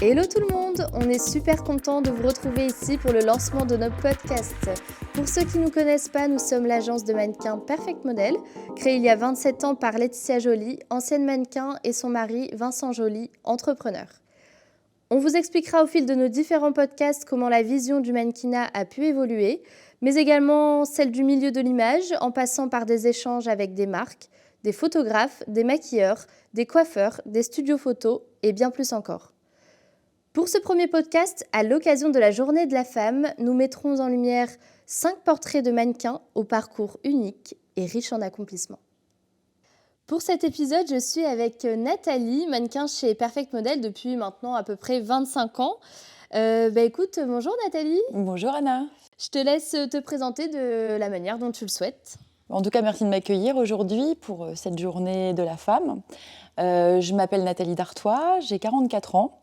Hello tout le monde, on est super content de vous retrouver ici pour le lancement de notre podcast. Pour ceux qui ne nous connaissent pas, nous sommes l'agence de mannequins Perfect Model, créée il y a 27 ans par Laetitia Joly, ancienne mannequin, et son mari Vincent Joly, entrepreneur. On vous expliquera au fil de nos différents podcasts comment la vision du mannequinat a pu évoluer, mais également celle du milieu de l'image, en passant par des échanges avec des marques, des photographes, des maquilleurs, des coiffeurs, des studios photos et bien plus encore. Pour ce premier podcast, à l'occasion de la Journée de la femme, nous mettrons en lumière 5 portraits de mannequins au parcours unique et riche en accomplissements. Pour cet épisode, je suis avec Nathalie, mannequin chez Perfect Model depuis maintenant à peu près 25 ans. Écoute, bonjour Nathalie. Bonjour Anna. Je te laisse te présenter de la manière dont tu le souhaites. En tout cas, merci de m'accueillir aujourd'hui pour cette Journée de la femme. Je m'appelle Nathalie Dartois, j'ai 44 ans.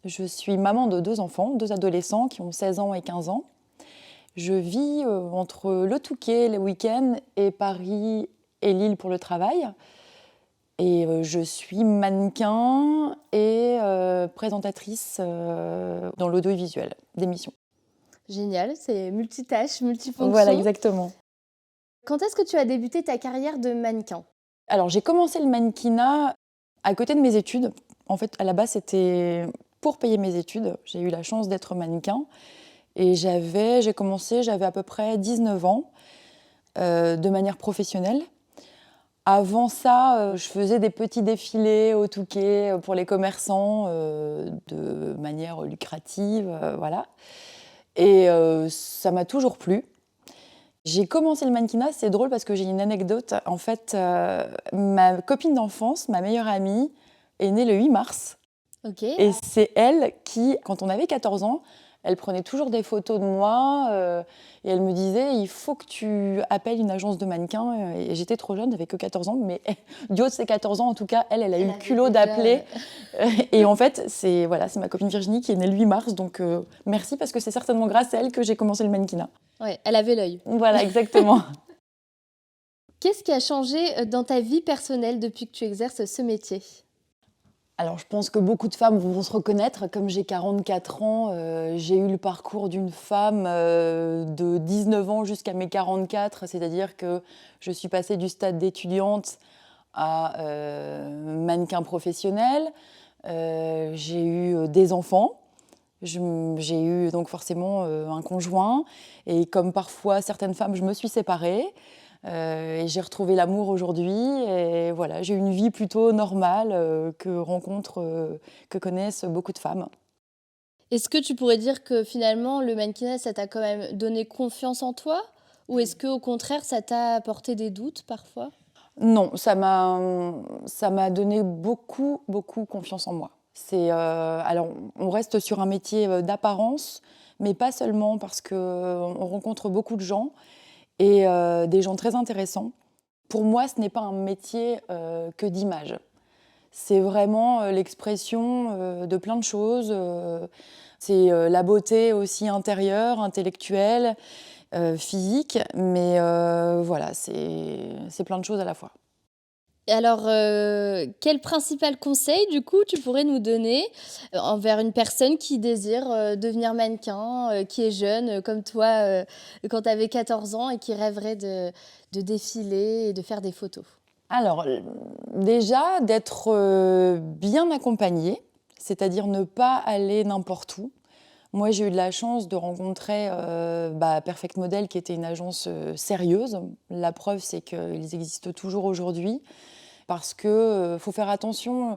Je suis maman de 2 enfants, 2 adolescents qui ont 16 ans et 15 ans. Je vis entre le Touquet les week-ends et Paris et Lille pour le travail. Et je suis mannequin et présentatrice dans l'audiovisuel d'émissions. Génial, c'est multitâche, multifonction. Voilà, exactement. Quand est-ce que tu as débuté ta carrière de mannequin ? Alors, j'ai commencé le mannequinat à côté de mes études. En fait, à la base, c'était pour payer mes études. J'ai eu la chance d'être mannequin. Et j'avais à peu près 19 ans, de manière professionnelle. Avant ça, je faisais des petits défilés au Touquet pour les commerçants de manière lucrative, voilà. Et ça m'a toujours plu. J'ai commencé le mannequinat, c'est drôle parce que j'ai une anecdote. En fait, ma copine d'enfance, ma meilleure amie, est née le 8 mars. Okay. Et c'est elle qui, quand on avait 14 ans, elle prenait toujours des photos de moi et elle me disait « il faut que tu appelles une agence de mannequins ». Et j'étais trop jeune, j'avais que 14 ans, mais du haut de ses 14 ans, en tout cas, elle a eu le culot d'appeler. Et en fait, c'est ma copine Virginie qui est née le 8 mars, donc merci parce que c'est certainement grâce à elle que j'ai commencé le mannequinat. Ouais, elle avait l'œil. Voilà, exactement. Qu'est-ce qui a changé dans ta vie personnelle depuis que tu exerces ce métier ? Alors, je pense que beaucoup de femmes vont se reconnaître. Comme j'ai 44 ans, j'ai eu le parcours d'une femme de 19 ans jusqu'à mes 44. C'est-à-dire que je suis passée du stade d'étudiante à mannequin professionnel. J'ai eu des enfants. J'ai eu donc forcément un conjoint. Et comme parfois certaines femmes, je me suis séparée. Et j'ai retrouvé l'amour aujourd'hui et voilà, j'ai une vie plutôt normale que connaissent beaucoup de femmes. Est-ce que tu pourrais dire que finalement le mannequinat, ça t'a quand même donné confiance en toi ? Ou est-ce qu'au contraire, ça t'a apporté des doutes parfois ? Non, ça m'a donné beaucoup confiance en moi. Alors, on reste sur un métier d'apparence, mais pas seulement parce qu'on rencontre beaucoup de gens. Et des gens très intéressants. Pour moi, ce n'est pas un métier que d'image. C'est vraiment l'expression de plein de choses. C'est la beauté aussi intérieure, intellectuelle, physique. Mais voilà, c'est plein de choses à la fois. Et alors, quel principal conseil, du coup, tu pourrais nous donner envers une personne qui désire devenir mannequin, qui est jeune comme toi quand tu avais 14 ans et qui rêverait de défiler et de faire des photos ? Alors, déjà, d'être bien accompagnée, c'est-à-dire ne pas aller n'importe où. Moi, j'ai eu de la chance de rencontrer Perfect Model, qui était une agence sérieuse. La preuve, c'est qu'ils existent toujours aujourd'hui. Parce qu'il faut faire attention,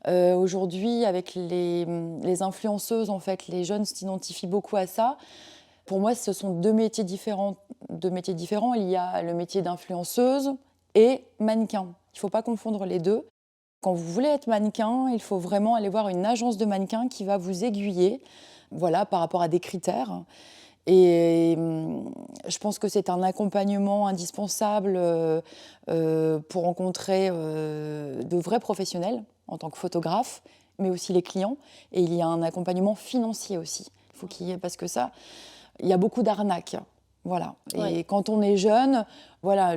aujourd'hui, avec les influenceuses, en fait, les jeunes s'identifient beaucoup à ça. Pour moi, ce sont deux métiers différents. Il y a le métier d'influenceuse et mannequin. Il ne faut pas confondre les deux. Quand vous voulez être mannequin, il faut vraiment aller voir une agence de mannequins qui va vous aiguiller, voilà, par rapport à des critères. Et je pense que c'est un accompagnement indispensable pour rencontrer de vrais professionnels en tant que photographe, mais aussi les clients. Et il y a un accompagnement financier aussi. Il faut qu'il y ait, parce que ça, il y a beaucoup d'arnaques. Voilà. Ouais. Et quand on est jeune, voilà,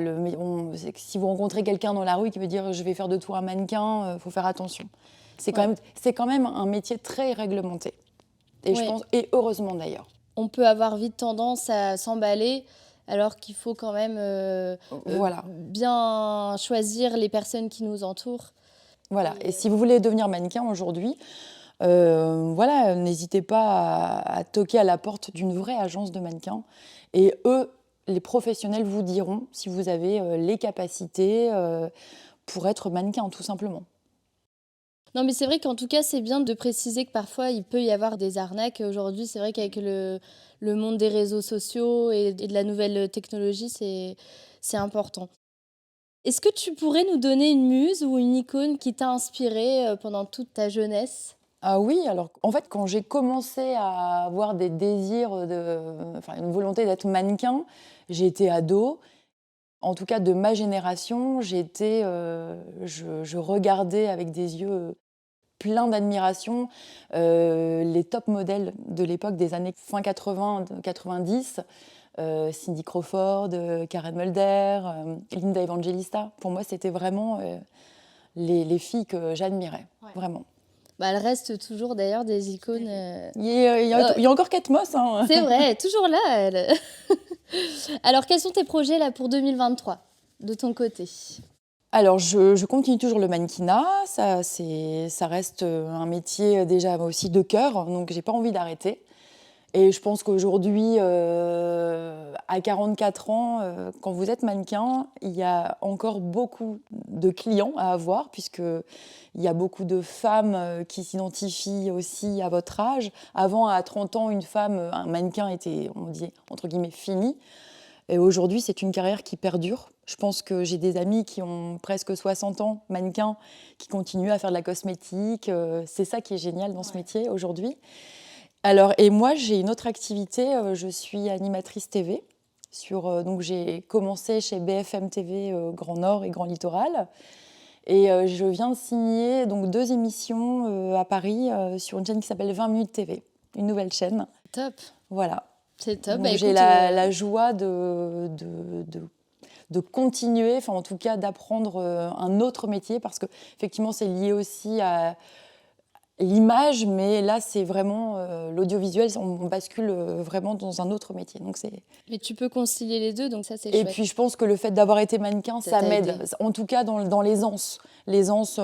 si vous rencontrez quelqu'un dans la rue qui veut dire je vais faire de toi un mannequin, il faut faire attention. Ouais. C'est quand même un métier très réglementé. Et je Ouais. pense, et heureusement d'ailleurs. On peut avoir vite tendance à s'emballer alors qu'il faut quand même Voilà. bien choisir les personnes qui nous entourent. Voilà. Et si vous voulez devenir mannequin aujourd'hui, voilà, n'hésitez pas à toquer à la porte d'une vraie agence de mannequins. Et eux, les professionnels vous diront si vous avez les capacités pour être mannequin, tout simplement. Non, mais c'est vrai qu'en tout cas, c'est bien de préciser que parfois, il peut y avoir des arnaques. Aujourd'hui, c'est vrai qu'avec le monde des réseaux sociaux et de la nouvelle technologie, c'est important. Est-ce que tu pourrais nous donner une muse ou une icône qui t'a inspiré pendant toute ta jeunesse? Ah oui, alors en fait, quand j'ai commencé à avoir des désirs, enfin une volonté d'être mannequin, j'ai été ado. En tout cas, de ma génération, je regardais avec des yeux pleins d'admiration les top modèles de l'époque des années fin 80, 90. Cindy Crawford, Karen Mulder, Linda Evangelista. Pour moi, c'était vraiment les filles que j'admirais, Ouais. vraiment. Bah, elles restent toujours d'ailleurs des icônes. Il y a encore Kate Moss. Hein. C'est vrai, elle est toujours là, elle. Alors, quels sont tes projets là pour 2023, de ton côté? Alors, je continue toujours le mannequinat. Ça reste un métier déjà aussi de cœur, donc j'ai pas envie d'arrêter. Et je pense qu'aujourd'hui, à 44 ans, quand vous êtes mannequin, il y a encore beaucoup de clients à avoir, puisqu'il y a beaucoup de femmes qui s'identifient aussi à votre âge. Avant, à 30 ans, un mannequin était, on dit, entre guillemets, fini. Et aujourd'hui, c'est une carrière qui perdure. Je pense que j'ai des amis qui ont presque 60 ans, mannequins, qui continuent à faire de la cosmétique. C'est ça qui est génial dans ce métier aujourd'hui. Alors, et moi, j'ai une autre activité. Je suis animatrice TV. Donc, j'ai commencé chez BFM TV Grand Nord et Grand Littoral. Et je viens de signer donc, 2 émissions à Paris sur une chaîne qui s'appelle 20 minutes TV, une nouvelle chaîne. Top. Voilà. C'est top. Donc, Bah, j'ai écoute, la joie de continuer, enfin en tout cas d'apprendre un autre métier, parce qu'effectivement c'est lié aussi à l'image, mais là c'est vraiment l'audiovisuel, on bascule vraiment dans un autre métier. Donc mais tu peux concilier les deux, donc ça c'est Et chouette. puis je pense que le fait d'avoir été mannequin, ça t'a m'aide. aidé. En tout cas dans l'aisance. L'aisance,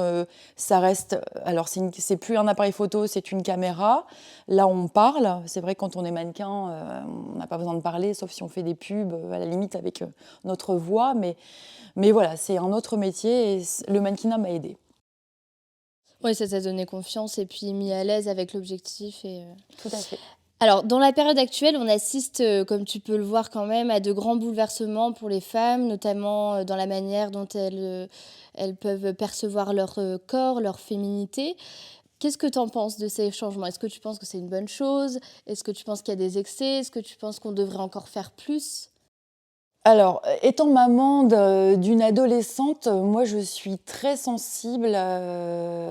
ça reste. Alors c'est plus un appareil photo, c'est une caméra. Là on parle. C'est vrai que quand on est mannequin, on n'a pas besoin de parler, sauf si on fait des pubs, à la limite avec notre voix. Mais voilà, c'est un autre métier et le mannequinat m'a aidée. Oui, ça t'a donné confiance et puis mis à l'aise avec l'objectif. Tout à fait. Alors, dans la période actuelle, on assiste, comme tu peux le voir quand même, à de grands bouleversements pour les femmes, notamment dans la manière dont elles peuvent percevoir leur corps, leur féminité. Qu'est-ce que tu en penses de ces changements? Est-ce que tu penses que c'est une bonne chose? Est-ce que tu penses qu'il y a des excès? Est-ce que tu penses qu'on devrait encore faire plus? Alors, étant maman d'une adolescente, moi je suis très sensible à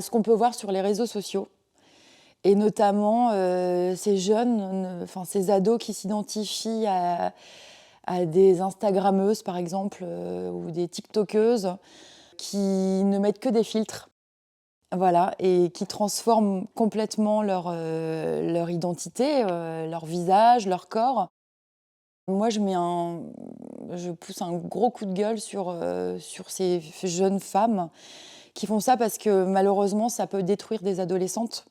ce qu'on peut voir sur les réseaux sociaux. Et notamment ces jeunes, enfin ces ados qui s'identifient à des Instagrammeuses, par exemple, ou des TikTokeuses, qui ne mettent que des filtres. Voilà, et qui transforment complètement leur identité, leur visage, leur corps. Moi, je pousse un gros coup de gueule sur ces jeunes femmes qui font ça parce que malheureusement, ça peut détruire des adolescentes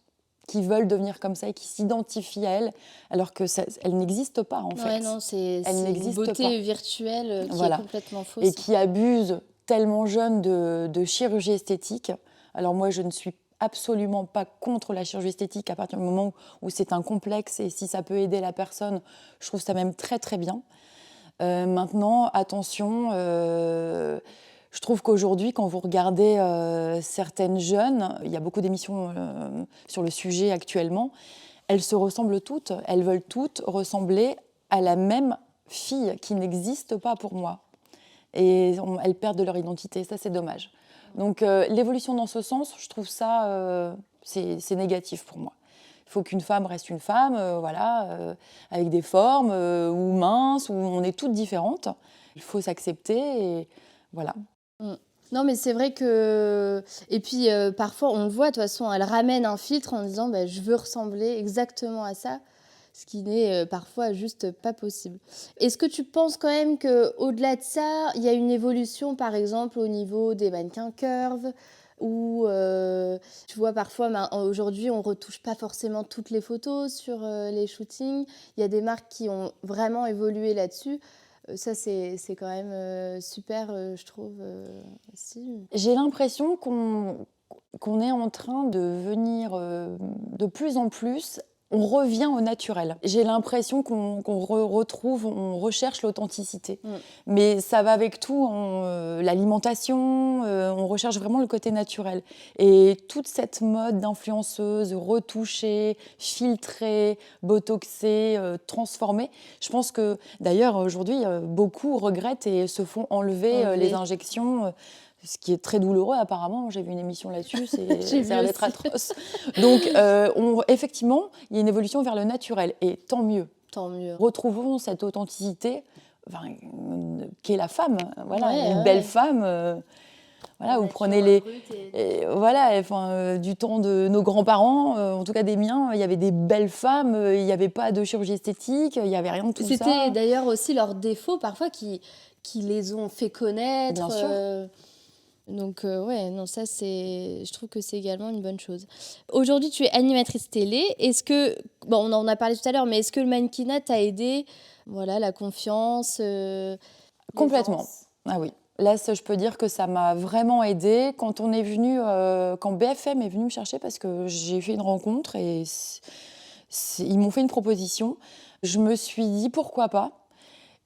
qui veulent devenir comme ça et qui s'identifient à elles, alors qu'elles n'existent pas, en fait. Ouais, non, c'est Elles une n'existent beauté pas. virtuelle qui Voilà. est complètement fausse. Et qui abusent tellement jeunes de chirurgie esthétique. Alors moi, je ne suis absolument pas contre la chirurgie esthétique à partir du moment où c'est un complexe et si ça peut aider la personne, je trouve ça même très très bien. Maintenant, attention, je trouve qu'aujourd'hui, quand vous regardez certaines jeunes, il y a beaucoup d'émissions sur le sujet actuellement, elles se ressemblent toutes, elles veulent toutes ressembler à la même fille qui n'existe pas pour moi. Et elles perdent de leur identité, ça c'est dommage. Donc l'évolution dans ce sens, je trouve ça, c'est négatif pour moi. Il faut qu'une femme reste une femme, avec des formes ou minces, où on est toutes différentes. Il faut s'accepter et voilà. Non, mais c'est vrai que... Et puis, parfois, on le voit, de toute façon, elle ramène un filtre en disant je veux ressembler exactement à ça, ce qui n'est parfois juste pas possible. Est-ce que tu penses quand même qu'au-delà de ça, il y a une évolution, par exemple, au niveau des mannequins curves ou tu vois, parfois, aujourd'hui, on ne retouche pas forcément toutes les photos sur les shootings. Il y a des marques qui ont vraiment évolué là-dessus. Ça, c'est quand même super, je trouve. Si. J'ai l'impression qu'on est en train de venir de plus en plus, on revient au naturel. J'ai l'impression qu'on retrouve, on recherche l'authenticité. Mais ça va avec tout, l'alimentation, on recherche vraiment le côté naturel. Et toute cette mode d'influenceuse retouchée, filtrée, botoxée, transformée, je pense que d'ailleurs aujourd'hui, beaucoup regrettent et se font enlever les injections. Ce qui est très douloureux apparemment, j'ai vu une émission là-dessus, ça a l'air d'être atroce. Donc effectivement, il y a une évolution vers le naturel et tant mieux. Tant mieux. Retrouvons cette authenticité qu'est la femme, une belle femme. Vous prenez du temps de nos grands-parents, en tout cas des miens, il y avait des belles femmes, il n'y avait pas de chirurgie esthétique, il n'y avait rien de tout ça. C'était d'ailleurs aussi leurs défauts parfois qui les ont fait connaître. Bien sûr. Donc ça je trouve que c'est également une bonne chose. Aujourd'hui, tu es animatrice télé. Est-ce que, on en a parlé tout à l'heure, mais est-ce que le mannequinat t'a aidé, la confiance Complètement. Ah oui. Là, je peux dire que ça m'a vraiment aidée. Quand BFM est venu me chercher, parce que j'ai fait une rencontre et ils m'ont fait une proposition, je me suis dit pourquoi pas.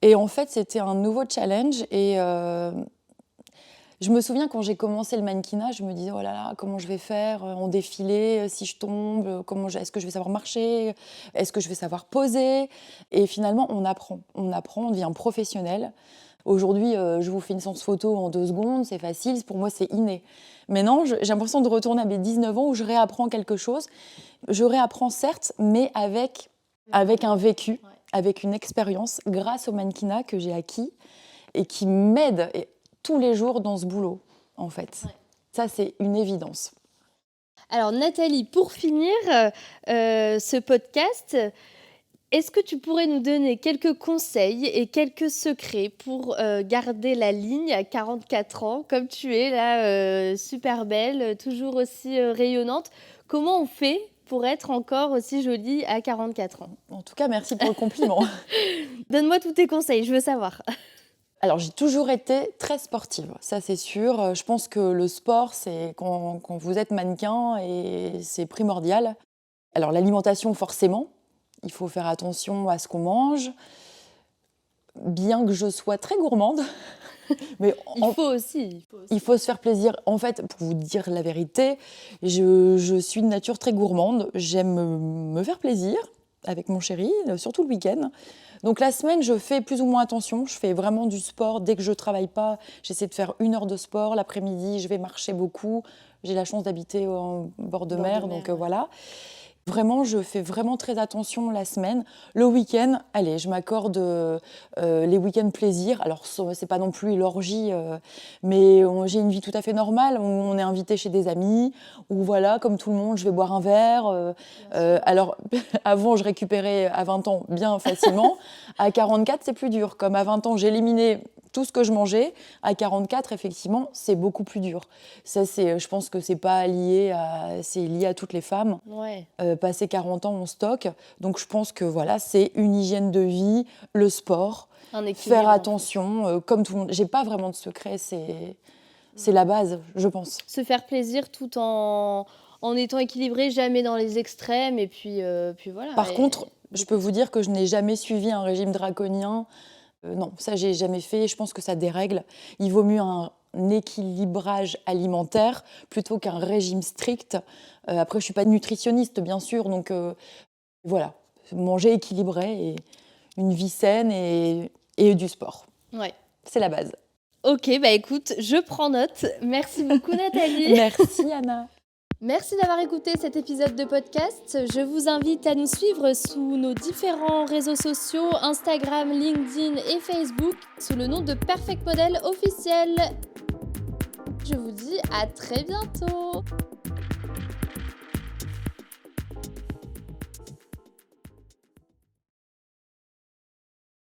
Et en fait, c'était un nouveau challenge et je me souviens quand j'ai commencé le mannequinat, je me disais oh là là, comment je vais faire en défilé, si je tombe, est-ce que je vais savoir marcher, est-ce que je vais savoir poser. Et finalement, on apprend, on devient professionnel. Aujourd'hui, je vous fais une séance photo en 2 secondes, c'est facile, pour moi c'est inné. Maintenant, j'ai l'impression de retourner à mes 19 ans où je réapprends quelque chose. Je réapprends certes, mais avec un vécu, avec une expérience grâce au mannequinat que j'ai acquis et qui m'aide tous les jours dans ce boulot, en fait. Ça, c'est une évidence. Alors, Nathalie, pour finir ce podcast, est-ce que tu pourrais nous donner quelques conseils et quelques secrets pour garder la ligne à 44 ans, comme tu es là, super belle, toujours aussi rayonnante? Comment on fait pour être encore aussi jolie à 44 ans? En tout cas, merci pour le compliment. Donne-moi tous tes conseils, je veux savoir. Alors, j'ai toujours été très sportive, ça c'est sûr. Je pense que le sport, c'est quand vous êtes mannequin et c'est primordial. Alors, l'alimentation, forcément, il faut faire attention à ce qu'on mange. Bien que je sois très gourmande, mais il faut se faire plaisir. En fait, pour vous dire la vérité, je suis de nature très gourmande. J'aime me faire plaisir avec mon chéri, surtout le week-end. Donc la semaine, je fais plus ou moins attention. Je fais vraiment du sport. Dès que je ne travaille pas, j'essaie de faire 1 heure de sport. L'après-midi, je vais marcher beaucoup. J'ai la chance d'habiter au bord de mer, donc voilà. Vraiment, je fais vraiment très attention la semaine. Le week-end, allez, je m'accorde les week-ends plaisir. Alors, c'est pas non plus l'orgie, mais j'ai une vie tout à fait normale. On est invité chez des amis, où voilà, comme tout le monde, je vais boire un verre. Alors, avant, je récupérais à 20 ans bien facilement. À 44, c'est plus dur. Comme à 20 ans, j'ai éliminé tout ce que je mangeais, à 44, effectivement, c'est beaucoup plus dur. Ça, je pense que c'est lié à toutes les femmes. Passé 40 ans, on stocke. Donc, je pense que voilà, c'est une hygiène de vie, le sport, faire attention, comme tout le monde. J'ai pas vraiment de secret, c'est la base, je pense. Se faire plaisir tout en étant équilibré, jamais dans les extrêmes, et puis voilà. Par contre, je peux vous dire que je n'ai jamais suivi un régime draconien. Non, ça, j'ai jamais fait. Je pense que ça dérègle. Il vaut mieux un équilibrage alimentaire plutôt qu'un régime strict. Après, je suis pas nutritionniste, bien sûr, donc voilà, manger équilibré et une vie saine et du sport. Ouais. C'est la base. Ok, écoute, je prends note. Merci beaucoup, Nathalie. Merci, Anna. Merci d'avoir écouté cet épisode de podcast. Je vous invite à nous suivre sous nos différents réseaux sociaux, Instagram, LinkedIn et Facebook, sous le nom de Perfect Model officiel. Je vous dis à très bientôt.